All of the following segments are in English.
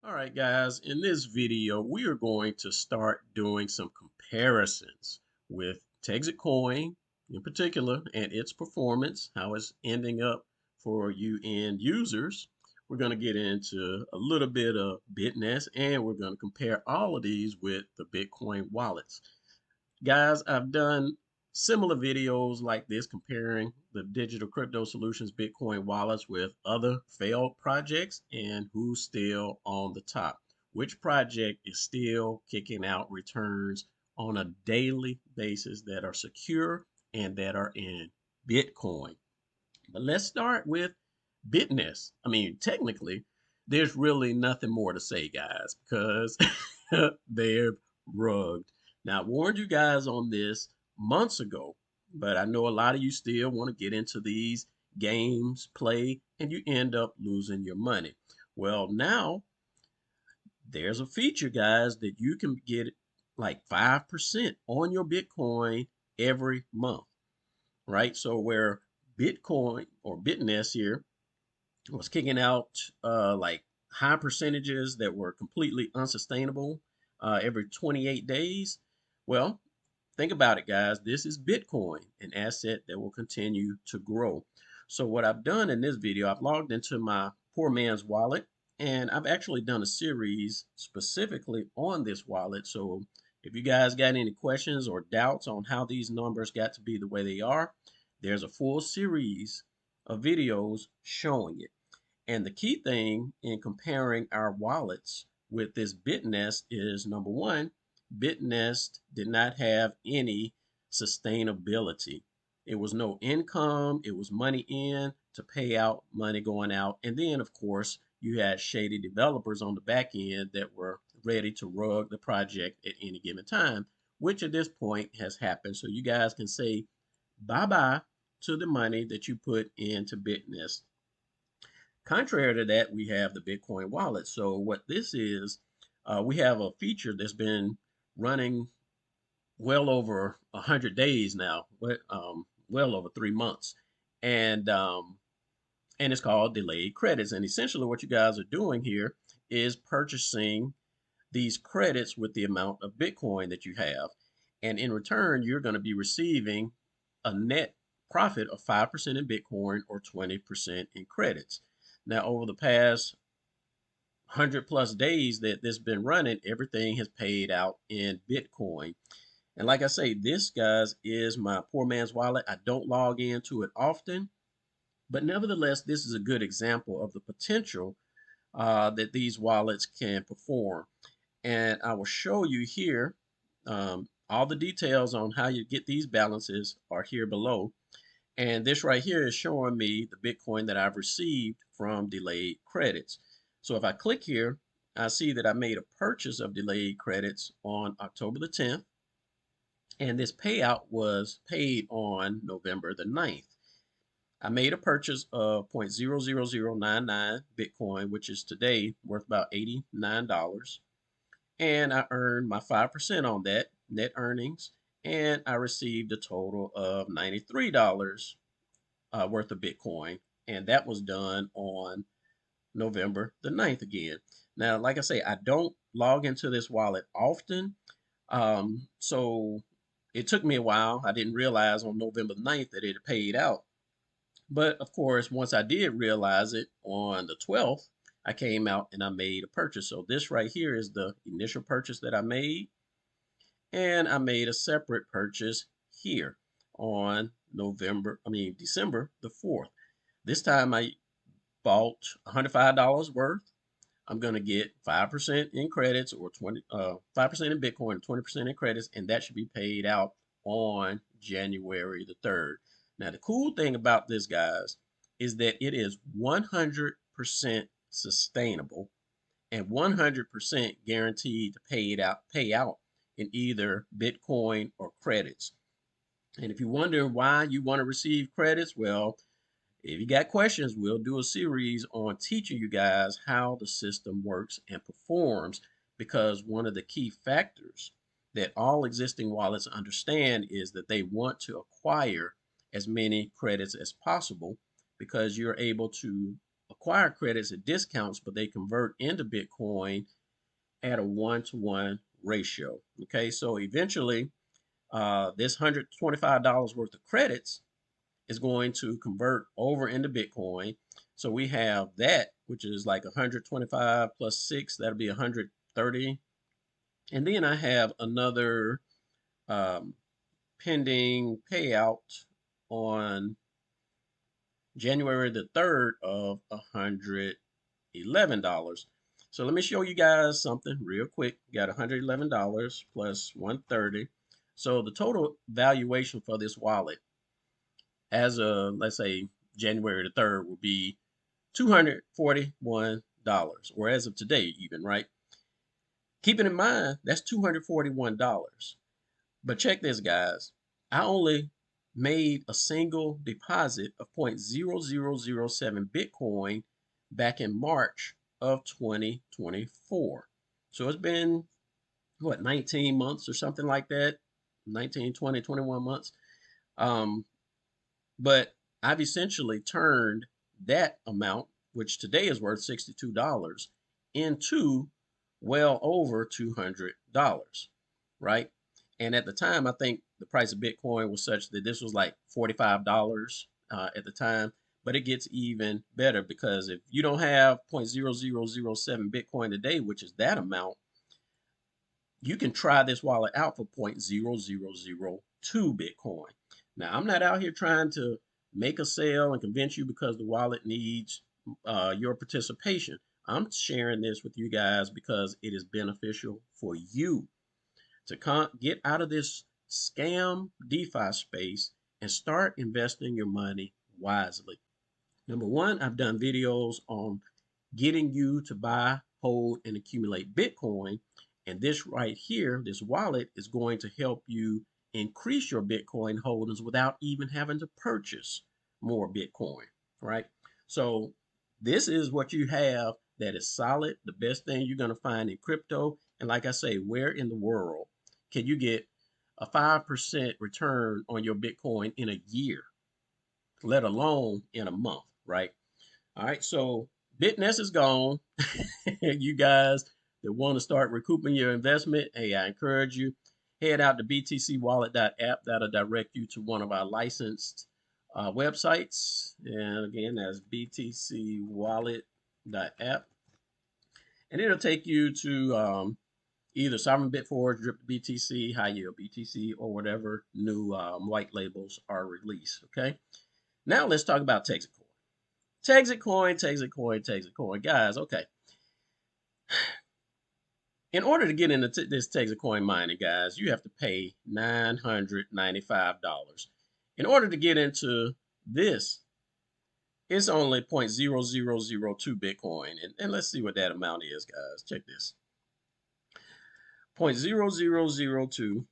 All right, guys, in this video, we are going to start doing some comparisons with Texitcoin in particular and its performance, how it's ending up for you end users. We're going to get into a little bit of BitNest and we're going to compare all of these with the Bitcoin wallets. Guys, I've done similar videos like this comparing the digital crypto solutions Bitcoin wallets with other failed projects and who's still on the top. Which project is still kicking out returns on a daily basis that are secure and that are in Bitcoin. But let's start with BitNest. I mean, technically, there's really nothing more to say, guys, because they're rugged. Now, I warned you guys on this months ago, but I know a lot of you still want to get into these games, play, and you end up losing your money. Well, now there's a feature, guys, that you can get like 5% on your Bitcoin every month, right? So where Bitcoin or BitNest here was kicking out like high percentages that were completely unsustainable every 28 days. Well, think about it, guys. This is Bitcoin, an asset that will continue to grow. So what I've done in this video, I've logged into my poor man's wallet, and I've actually done a series specifically on this wallet. So if you guys got any questions or doubts on how these numbers got to be the way they are, there's a full series of videos showing it. And the key thing in comparing our wallets with this BitNest is number one, BitNest did not have any sustainability. It was no income, it was money in to pay out, money going out. And then, of course, you had shady developers on the back end that were ready to rug the project at any given time, which at this point has happened. So you guys can say bye bye to the money that you put into BitNest. Contrary to that, we have the Bitcoin wallet. So what this is, we have a feature that's been running well over 100 days now, well over 3 months, and um, and it's called delayed credits. And essentially, what you guys are doing here is purchasing these credits with the amount of Bitcoin that you have, and in return, you're going to be receiving a net profit of 5% in Bitcoin or 20% in credits. Now, over the past 100 plus days that this been running, everything has paid out in Bitcoin. And like I say, this, guys, is my poor man's wallet. I don't log into it often, but nevertheless, this is a good example of the potential that these wallets can perform. And I will show you here all the details on how you get these balances are here below. And this right here is showing me the Bitcoin that I've received from delayed credits. So if I click here, I see that I made a purchase of delayed credits on October the 10th. And this payout was paid on November the 9th. I made a purchase of 0.00099 Bitcoin, which is today worth about $89. And I earned my 5% on that net earnings. And I received a total of $93 worth of Bitcoin. And that was done on November the 9th again. Now, like I say, I don't log into this wallet often. So it took me a while. I didn't realize on November 9th that it had paid out. But of course, once I did realize it on the 12th, I came out and I made a purchase. So this right here is the initial purchase that I made. And I made a separate purchase here on December the 4th. This time I bought $105 worth. I'm going to get 5% in credits or 5% in Bitcoin, 20% in credits, and that should be paid out on January the 3rd. Now, the cool thing about this, guys, is that it is 100% sustainable and 100% guaranteed to pay out in either Bitcoin or credits. And if you're wondering why you want to receive credits, well, if you got questions, we'll do a series on teaching you guys how the system works and performs, because one of the key factors that all existing wallets understand is that they want to acquire as many credits as possible, because you're able to acquire credits at discounts, but they convert into Bitcoin at a 1-to-1 ratio. Okay, so eventually this $125 worth of credits is going to convert over into Bitcoin. So we have that, which is like 125 plus 6, that'll be 130. And then I have another pending payout on January the 3rd of $111. So let me show you guys something real quick. You got $111 plus 130. So the total valuation for this wallet as of, let's say, January the 3rd will be $241, or as of today even, right? Keeping in mind, that's $241. But check this, guys. I only made a single deposit of 0.0007 Bitcoin back in March of 2024. So it's been, what, 19 months or something like that? 19, 20, 21 months. But I've essentially turned that amount, which today is worth $62, into well over $200, right? And at the time, I think the price of Bitcoin was such that this was like $45 at the time. But it gets even better, because if you don't have 0.0007 Bitcoin today, which is that amount, you can try this wallet out for 0.0002 Bitcoin. Now, I'm not out here trying to make a sale and convince you because the wallet needs your participation. I'm sharing this with you guys because it is beneficial for you to get out of this scam DeFi space and start investing your money wisely. Number one, I've done videos on getting you to buy, hold, and accumulate Bitcoin. And this right here, this wallet, is going to help you increase your Bitcoin holdings without even having to purchase more Bitcoin, right? So this is what you have that is solid, the best thing you're going to find in crypto. And like I say, where in the world can you get a 5% return on your Bitcoin in a year, let alone in a month, right? All right, so BitNest is gone. You guys that want to start recouping your investment, hey, I encourage you, head out to btcwallet.app. That'll direct you to one of our licensed websites. And again, that's btcwallet.app. And it'll take you to either Sovereign Bitforge, Drip BTC, High Yield BTC, or whatever new white labels are released, okay? Now let's talk about Texitcoin. Texitcoin. Guys, okay. In order to get into this Texitcoin mining, guys, you have to pay $995. In order to get into this, it's only 0.0002 Bitcoin. And let's see what that amount is, guys. Check this. 0.0002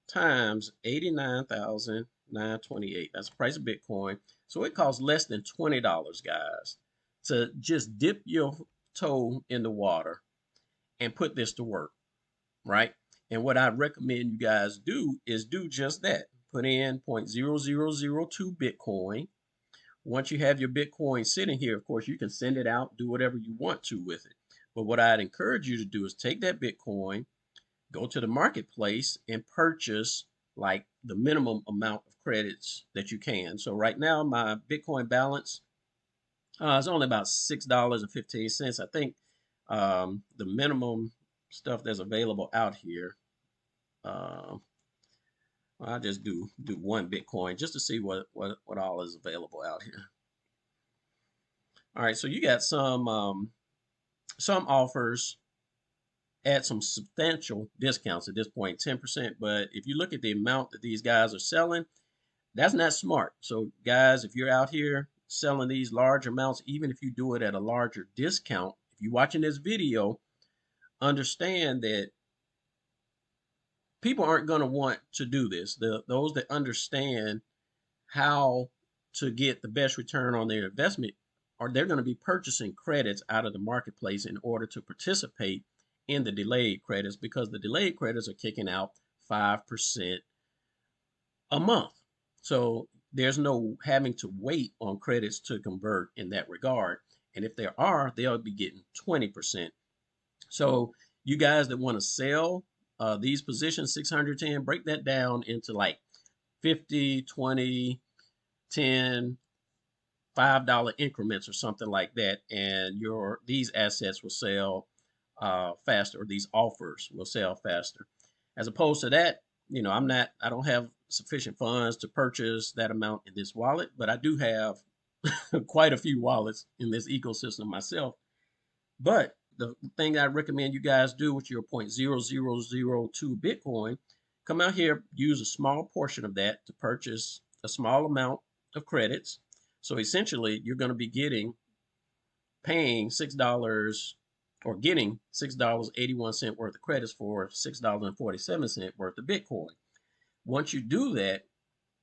times 89,928. That's the price of Bitcoin. So it costs less than $20, guys, to just dip your toe in the water and put this to work, right? And what I recommend you guys do is do just that. Put in 0.0002 Bitcoin. Once you have your Bitcoin sitting here, of course, you can send it out, do whatever you want to with it. But what I'd encourage you to do is take that Bitcoin, go to the marketplace, and purchase like the minimum amount of credits that you can. So right now, my Bitcoin balance is only about $6.15. I think the minimum stuff that's available out here, I'll just do one Bitcoin just to see what all is available out here. All right, so you got some offers at some substantial discounts at this point, 10%. But if you look at the amount that these guys are selling, that's not smart. So guys, if you're out here selling these large amounts, even if you do it at a larger discount, if you're watching this video, understand that people aren't going to want to do this. Those that understand how to get the best return on their investment, or they're going to be purchasing credits out of the marketplace in order to participate in the delayed credits, because the delayed credits are kicking out 5% a month. So there's no having to wait on credits to convert in that regard. And if there are, they'll be getting 20%. So you guys that want to sell these positions, 610, break that down into like 50, 20, 10, $5 increments or something like that, and these assets will sell faster, or these offers will sell faster. As opposed to that, I don't have sufficient funds to purchase that amount in this wallet, but I do have quite a few wallets in this ecosystem myself. But the thing I recommend you guys do with your 0.0002 Bitcoin, come out here, use a small portion of that to purchase a small amount of credits. So essentially, you're going to be paying $6 or getting $6.81 worth of credits for $6.47 worth of Bitcoin. Once you do that,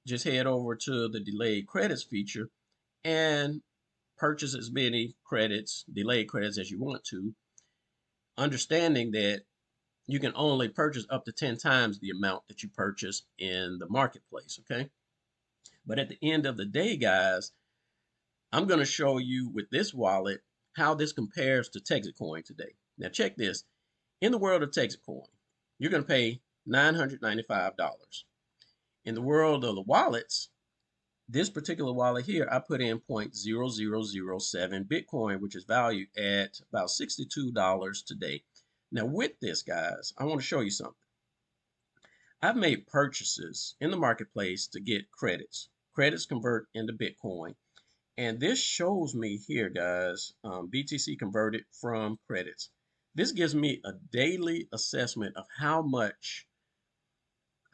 just head over to the delayed credits feature and purchase as many delayed credits as you want to, understanding that you can only purchase up to 10 times the amount that you purchase in the marketplace, okay? But at the end of the day, guys, I'm going to show you with this wallet how this compares to Texitcoin today. Now check this. In the world of Texitcoin, you're going to pay $995. In the world of the wallets, this particular wallet here, I put in 0.0007 Bitcoin, which is valued at about $62 today. Now with this, guys, I want to show you something. I've made purchases in the marketplace to get credits. Credits convert into Bitcoin. And this shows me here, guys, BTC converted from credits. This gives me a daily assessment of how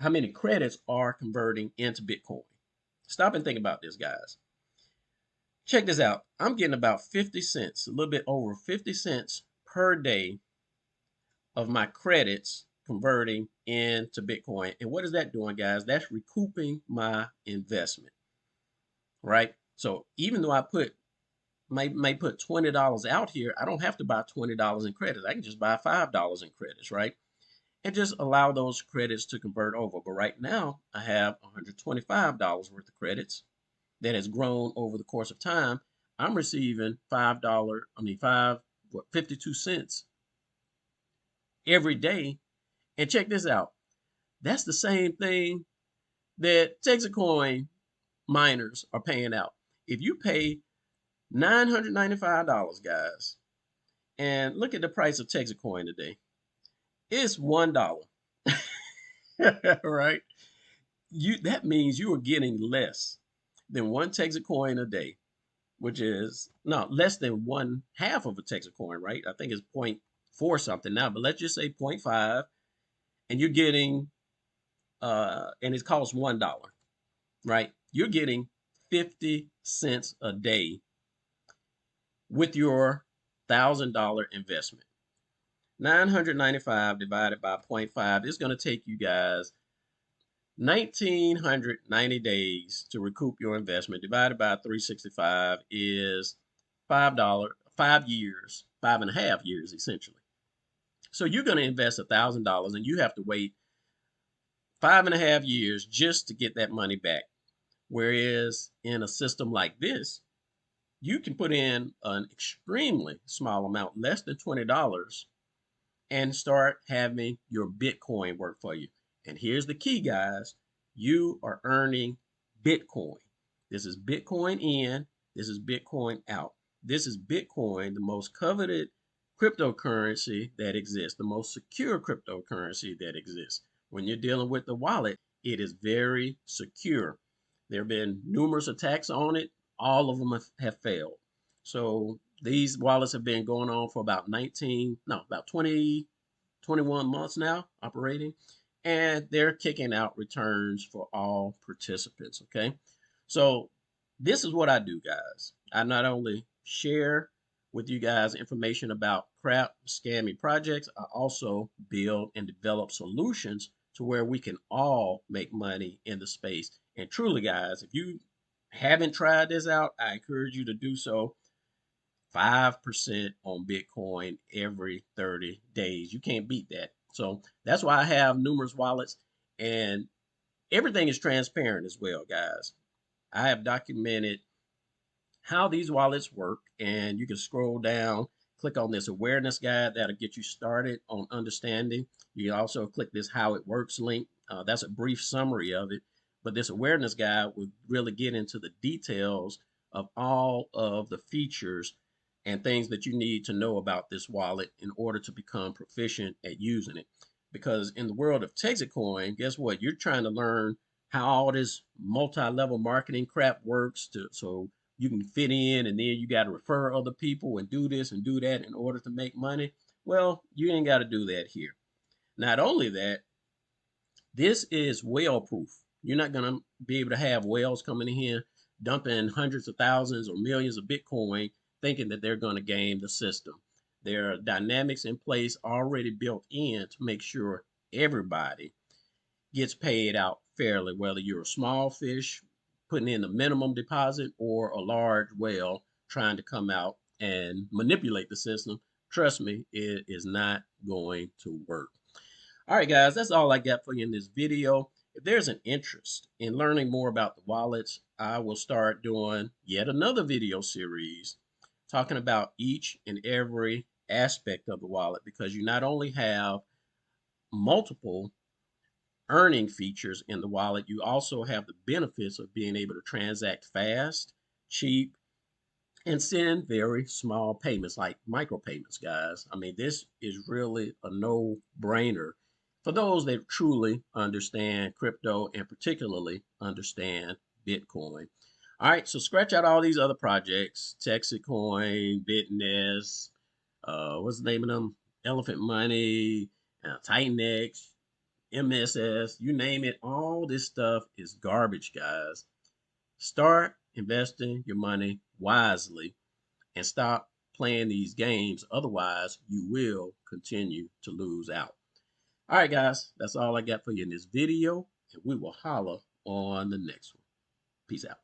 many credits are converting into Bitcoin. Stop and think about this, guys. Check this out. I'm getting about 50 cents, a little bit over 50 cents per day of my credits converting into Bitcoin. And what is that doing, guys? That's recouping my investment, right? So even though I may put $20 out here, I don't have to buy $20 in credits. I can just buy $5 in credits, right? And just allow those credits to convert over. But right now, I have $125 worth of credits that has grown over the course of time. I'm receiving $52 every day. And check this out. That's the same thing that Texitcoin miners are paying out. If you pay $995, guys, and look at the price of Texitcoin today, it's $1. Right? That means you are getting less than one Texitcoin a day, which is less than one half of a Texitcoin, right? I think it's 0.4 something now, but let's just say 0.5, and you're getting and it costs $1, right? You're getting 50 cents a day with your $1,000 investment. 995 divided by 0.5 is going to take you guys 1,990 days to recoup your investment. Divided by 365 is $5, 5 years, 5.5 years essentially. So you're going to invest $1,000 and you have to wait 5.5 years just to get that money back. Whereas in a system like this, you can put in an extremely small amount, less than $20, and start having your Bitcoin work for you. And here's the key, guys. You are earning Bitcoin. This is Bitcoin in, this is Bitcoin out. This is Bitcoin, the most coveted cryptocurrency that exists, the most secure cryptocurrency that exists. When you're dealing with the wallet, it is very secure. There have been numerous attacks on it. All of them have failed. So these wallets have been going on for about 20, 21 months now operating, and they're kicking out returns for all participants, okay? So this is what I do, guys. I not only share with you guys information about scammy projects, I also build and develop solutions to where we can all make money in the space. And truly, guys, if you haven't tried this out, I encourage you to do so. 5% on Bitcoin every 30 days. You can't beat that. So that's why I have numerous wallets, and everything is transparent as well, guys. I have documented how these wallets work, and you can scroll down, click on this awareness guide that'll get you started on understanding. You can also click this how it works link. That's a brief summary of it, but this awareness guide will really get into the details of all of the features and things that you need to know about this wallet in order to become proficient at using it. Because in the world of Texitcoin, guess what? You're trying to learn how all this multi-level marketing crap works so you can fit in, and then you got to refer other people and do this and do that in order to make money. Well, you ain't got to do that here. Not only that, this is whale proof. You're not going to be able to have whales coming in here dumping hundreds of thousands or millions of Bitcoin thinking that they're going to game the system. There are dynamics in place already built in to make sure everybody gets paid out fairly, whether you're a small fish putting in a minimum deposit or a large whale trying to come out and manipulate the system. Trust me, it is not going to work. All right, guys, that's all I got for you in this video. If there's an interest in learning more about the wallets, I will start doing yet another video series talking about each and every aspect of the wallet, because you not only have multiple earning features in the wallet, you also have the benefits of being able to transact fast, cheap, and send very small payments like micropayments, guys. I mean, this is really a no-brainer for those that truly understand crypto and particularly understand Bitcoin. All right, so scratch out all these other projects: Texitcoin, BitNest, what's the name of them? Elephant Money, Titanx, MSS, you name it. All this stuff is garbage, guys. Start investing your money wisely and stop playing these games. Otherwise, you will continue to lose out. All right, guys, that's all I got for you in this video, and we will holler on the next one. Peace out.